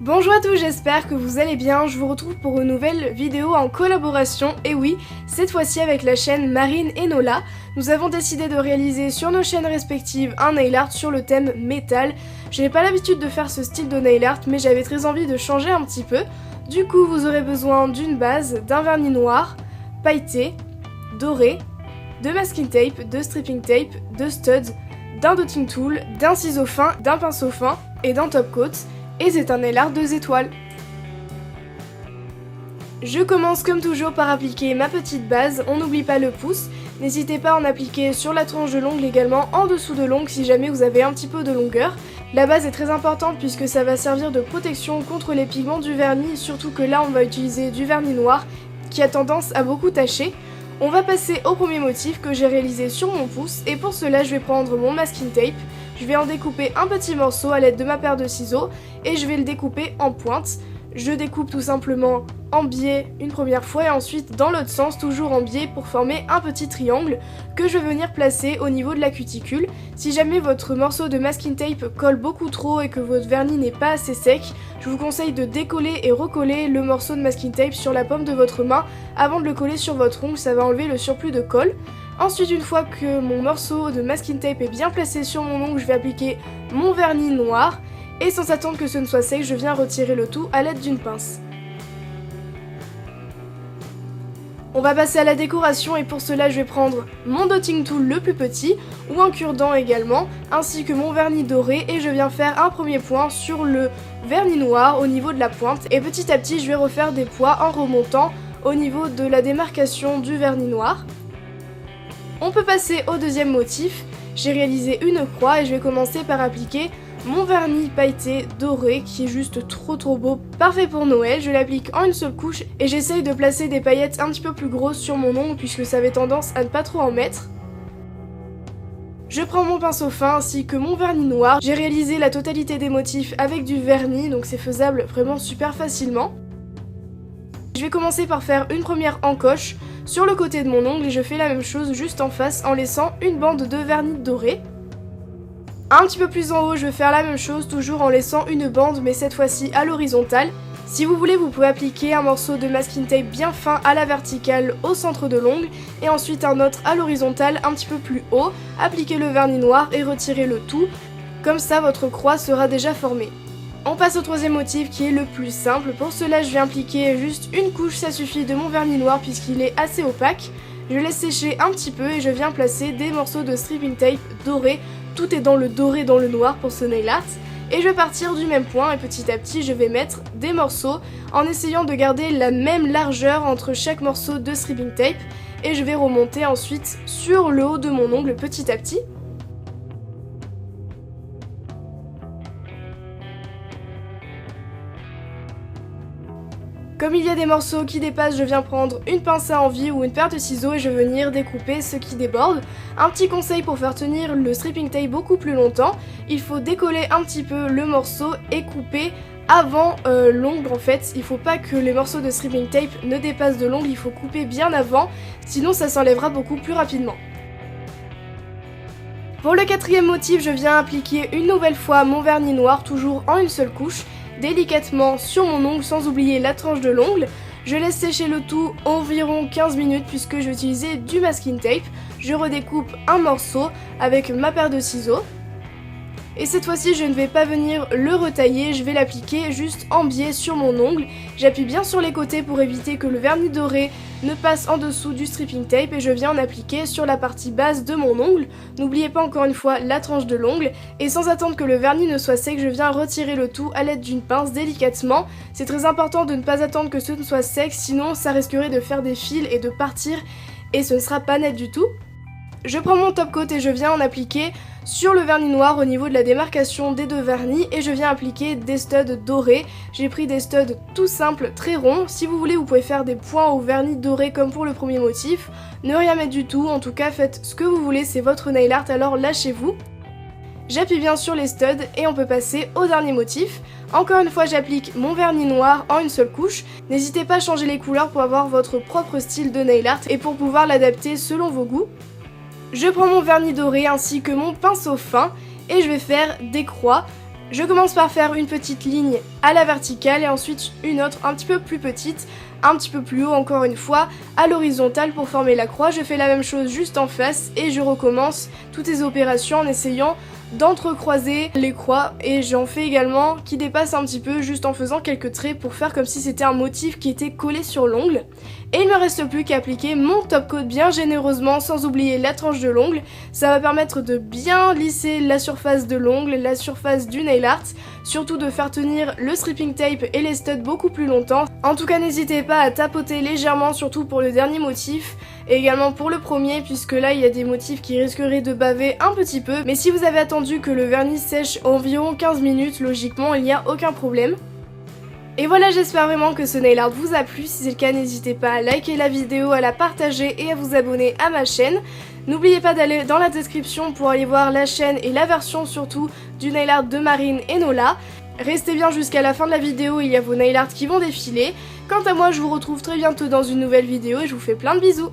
Bonjour à tous, j'espère que vous allez bien, je vous retrouve pour une nouvelle vidéo en collaboration, et oui, cette fois-ci avec la chaîne Marine et Nola. Nous avons décidé de réaliser sur nos chaînes respectives un nail art sur le thème métal. Je n'ai pas l'habitude de faire ce style de nail art, mais j'avais très envie de changer un petit peu. Du coup, vous aurez besoin d'une base, d'un vernis noir, pailleté, doré, de masking tape, de stripping tape, de studs, d'un dotting tool, d'un ciseau fin, d'un pinceau fin et d'un top coat. Et c'est un nail art 2 étoiles. Je commence comme toujours par appliquer ma petite base, on n'oublie pas le pouce. N'hésitez pas à en appliquer sur la tranche de l'ongle également, en dessous de l'ongle si jamais vous avez un petit peu de longueur. La base est très importante puisque ça va servir de protection contre les pigments du vernis, surtout que là on va utiliser du vernis noir qui a tendance à beaucoup tacher. On va passer au premier motif que j'ai réalisé sur mon pouce et pour cela je vais prendre mon masking tape. Je vais en découper un petit morceau à l'aide de ma paire de ciseaux et je vais le découper en pointe. Je découpe tout simplement en biais une première fois et ensuite dans l'autre sens toujours en biais pour former un petit triangle que je vais venir placer au niveau de la cuticule. Si jamais votre morceau de masking tape colle beaucoup trop et que votre vernis n'est pas assez sec, je vous conseille de décoller et recoller le morceau de masking tape sur la paume de votre main avant de le coller sur votre ongle, ça va enlever le surplus de colle. Ensuite, une fois que mon morceau de masking tape est bien placé sur mon ongle, je vais appliquer mon vernis noir et sans attendre que ce ne soit sec, je viens retirer le tout à l'aide d'une pince. On va passer à la décoration et pour cela je vais prendre mon dotting tool le plus petit ou un cure-dent également, ainsi que mon vernis doré et je viens faire un premier point sur le vernis noir au niveau de la pointe et petit à petit je vais refaire des poids en remontant au niveau de la démarcation du vernis noir. On peut passer au deuxième motif, j'ai réalisé une croix et je vais commencer par appliquer mon vernis pailleté doré qui est juste trop beau, parfait pour Noël. Je l'applique en une seule couche et j'essaye de placer des paillettes un petit peu plus grosses sur mon ongle puisque ça avait tendance à ne pas trop en mettre. Je prends mon pinceau fin ainsi que mon vernis noir, j'ai réalisé la totalité des motifs avec du vernis donc c'est faisable vraiment super facilement. Je vais commencer par faire une première encoche sur le côté de mon ongle et je fais la même chose juste en face en laissant une bande de vernis doré. Un petit peu plus en haut, je vais faire la même chose, toujours en laissant une bande, mais cette fois-ci à l'horizontale. Si vous voulez, vous pouvez appliquer un morceau de masking tape bien fin à la verticale au centre de l'ongle, et ensuite un autre à l'horizontale un petit peu plus haut, appliquer le vernis noir et retirer le tout. Comme ça, votre croix sera déjà formée. On passe au troisième motif qui est le plus simple. Pour cela, je vais appliquer juste une couche, ça suffit, de mon vernis noir puisqu'il est assez opaque. Je laisse sécher un petit peu et je viens placer des morceaux de stripping tape doré. Tout est dans le doré, dans le noir pour ce nail art. Et je vais partir du même point et petit à petit je vais mettre des morceaux en essayant de garder la même largeur entre chaque morceau de stripping tape. Et je vais remonter ensuite sur le haut de mon ongle petit à petit. Comme il y a des morceaux qui dépassent, je viens prendre une pince à envie ou une paire de ciseaux et je vais venir découper ce qui déborde. Un petit conseil pour faire tenir le stripping tape beaucoup plus longtemps, il faut décoller un petit peu le morceau et couper avant l'ongle en fait. Il faut pas que les morceaux de stripping tape ne dépassent de l'ongle, il faut couper bien avant, sinon ça s'enlèvera beaucoup plus rapidement. Pour le quatrième motif, je viens appliquer une nouvelle fois mon vernis noir, toujours en une seule couche, délicatement sur mon ongle sans oublier la tranche de l'ongle. Je laisse sécher le tout environ 15 minutes puisque je vais utiliser du masking tape. Je redécoupe un morceau avec ma paire de ciseaux. Et cette fois-ci, je ne vais pas venir le retailler, je vais l'appliquer juste en biais sur mon ongle. J'appuie bien sur les côtés pour éviter que le vernis doré ne passe en dessous du stripping tape et je viens en appliquer sur la partie basse de mon ongle. N'oubliez pas encore une fois la tranche de l'ongle et sans attendre que le vernis ne soit sec, je viens retirer le tout à l'aide d'une pince délicatement. C'est très important de ne pas attendre que ce ne soit sec, sinon ça risquerait de faire des fils et de partir et ce ne sera pas net du tout. Je prends mon top coat et je viens en appliquer sur le vernis noir au niveau de la démarcation des deux vernis et je viens appliquer des studs dorés. J'ai pris des studs tout simples, très ronds. Si vous voulez, vous pouvez faire des points au vernis doré comme pour le premier motif. Ne rien mettre du tout, en tout cas faites ce que vous voulez, c'est votre nail art, alors lâchez-vous. J'appuie bien sur les studs et on peut passer au dernier motif. Encore une fois, j'applique mon vernis noir en une seule couche. N'hésitez pas à changer les couleurs pour avoir votre propre style de nail art et pour pouvoir l'adapter selon vos goûts. Je prends mon vernis doré ainsi que mon pinceau fin et je vais faire des croix. Je commence par faire une petite ligne à la verticale et ensuite une autre un petit peu plus petite, un petit peu plus haut encore une fois, à l'horizontale pour former la croix. Je fais la même chose juste en face et je recommence toutes ces opérations en essayant d'entrecroiser les croix, et j'en fais également qui dépassent un petit peu juste en faisant quelques traits pour faire comme si c'était un motif qui était collé sur l'ongle. Et il me reste plus qu'à appliquer mon top coat bien généreusement sans oublier la tranche de l'ongle. Ça va permettre de bien lisser la surface de l'ongle, la surface du nail art, surtout de faire tenir le stripping tape et les studs beaucoup plus longtemps. En tout cas n'hésitez pas à tapoter légèrement, surtout pour le dernier motif et également pour le premier, puisque là il y a des motifs qui risqueraient de baver un petit peu, mais si vous avez attendu que le vernis sèche environ 15 minutes, logiquement il n'y a aucun problème. Et voilà, j'espère vraiment que ce nail art vous a plu. Si c'est le cas, n'hésitez pas à liker la vidéo, à la partager et à vous abonner à ma chaîne. N'oubliez pas d'aller dans la description pour aller voir la chaîne et la version surtout du nail art de Marine et Nola. Restez bien jusqu'à la fin de la vidéo, il y a vos nail art qui vont défiler. Quant à moi, je vous retrouve très bientôt dans une nouvelle vidéo et je vous fais plein de bisous.